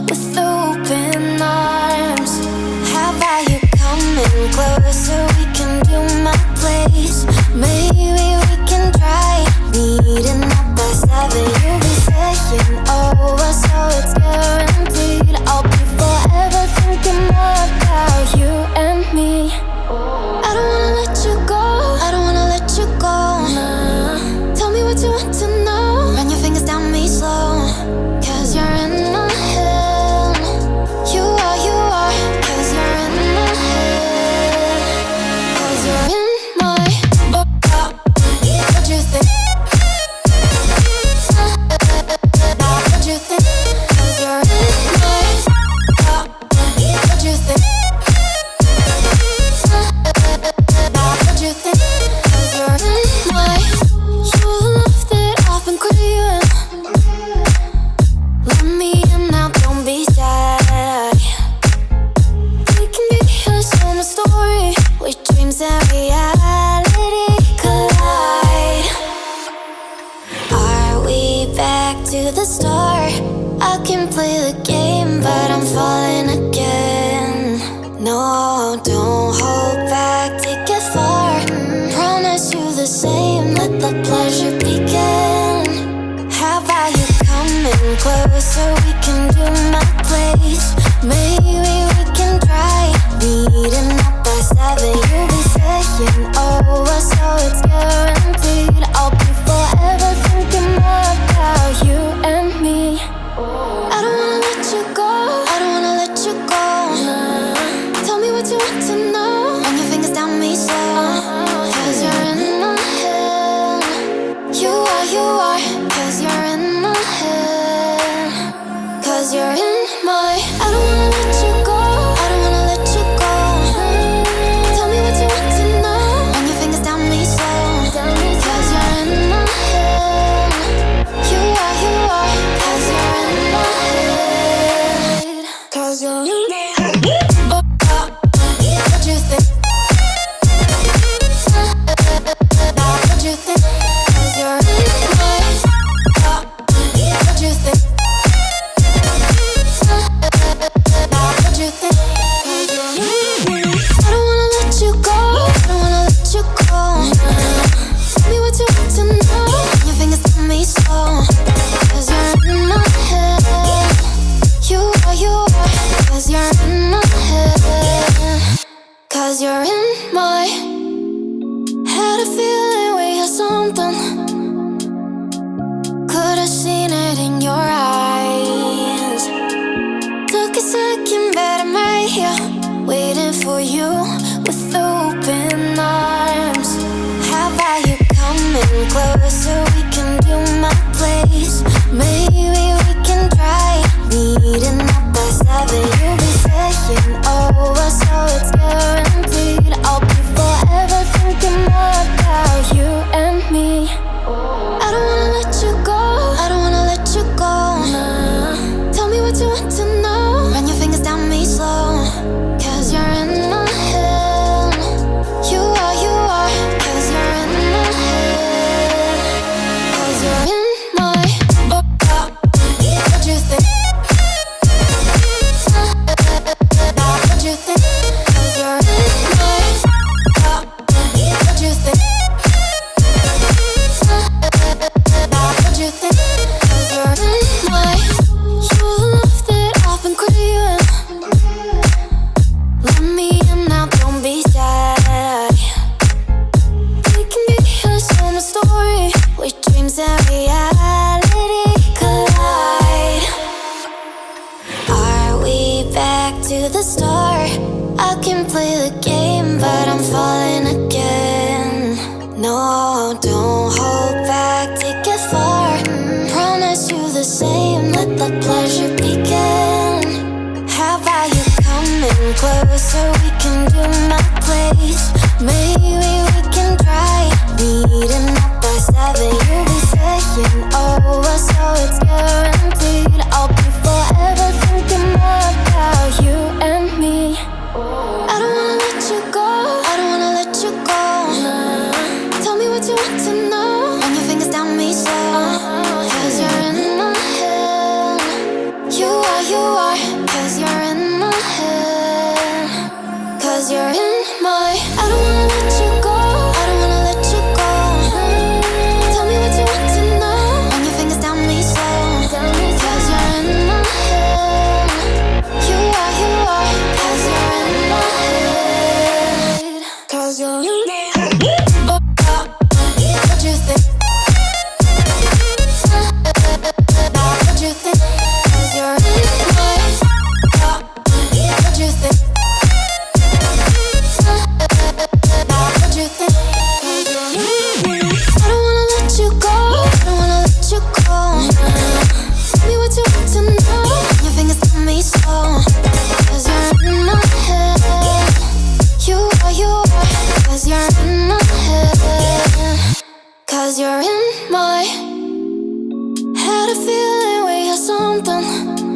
with open arms. How about you coming closer? We can do my place. Maybe we can try meeting up by 7. You'll be saying over, so it's guaranteed. I'll be forever thinking more about you and me. I don't wanna let you go, I don't wanna let you go. Tell me what you want to know. Run your fingers down me slow, 'cause you're in my head. You are, 'cause you're in my head. 'Cause you're in my what you think? What you think? 'Cause you're in my what you think? What you think? 'Cause you're in my your love that I've been craving. Let me in now, don't be shy. We can be a summer story with dreams and reality collide. Are we back to the start? I can play the game, but I'm falling again. No, don't hold back, take it far. Promise you the same, let the pleasure begin. How about you coming closer? We can do my place. Maybe we can try meeting up by 7. You'll be saying over, so it's guaranteed. I'll be forever thinking more about you and me. I don't wanna let you go, I don't wanna let you go. Tell me what you want to know. Run your fingers down me slow, 'cause you're in my head. You are, 'cause you're in my head. 'Cause you're in my I don't wanna let you go, I don't wanna let you go. Tell me what you want to know. Run your fingers down me slow, 'cause you're in my head. You are, 'cause you're in my head. 'Cause you're in my head. What you think? What you think? 'Cause you're in my what you think? What you think? 'Cause you're in I don't wanna let you go, I don't wanna let you go. Tell me what you want to know. Your fingers tell me slow, 'cause you're in my head. You are, 'cause you're in my head. 'Cause you're in my had a feeling we had something. Could've seen it in your eyes. Took a second, but I'm right here waiting for you with open arms. How about you coming closer? We can do my place. Maybe we can try meeting up by 7. You'll be saying over, so it's guaranteed. I'll be forever thinking more about you and me. I don't wanna let you go, I don't wanna let you go. Tell me what you want to know. Run your fingers down me slow, 'cause you're in my head. You are, 'cause you're in my head. 'Cause you're in my what you think? What you think? 'Cause you're in my what you think? What you think? 'Cause you're in my your love that I've been craving. Let me in now, don't be shy. We can be a summer story with dreams and reality collide. Are we back to the start? I can play the game, but I'm falling again. No, don't hold back, take it far. Promise you the same, let the pleasure begin. How about you coming closer? We can do my place. Maybe we can try meeting up by 7. You'll be saying over, so it's guaranteed. I'll be forever thinking more about you and me. I don't wanna let you go, I don't wanna let you go. Tell me what you want to know. Run your fingers down me slow, 'cause you're in my head. You are, you're in my. I don't wanna let you go, I don't wanna let you go. Tell me what you want to know. Run your fingers down me slow. Cause you're in my head. You are. Cause you're in my head. Cause you're in my head. Oh, what you think? What you think? Cause you're in my. What you think? What you think? I don't wanna let you go, I don't wanna let you go. Tell me what you want to know. Your fingers tell me so. Cause you're in my head. You are. Cause you're in my head. Cause you're in my. Had a feeling we had something.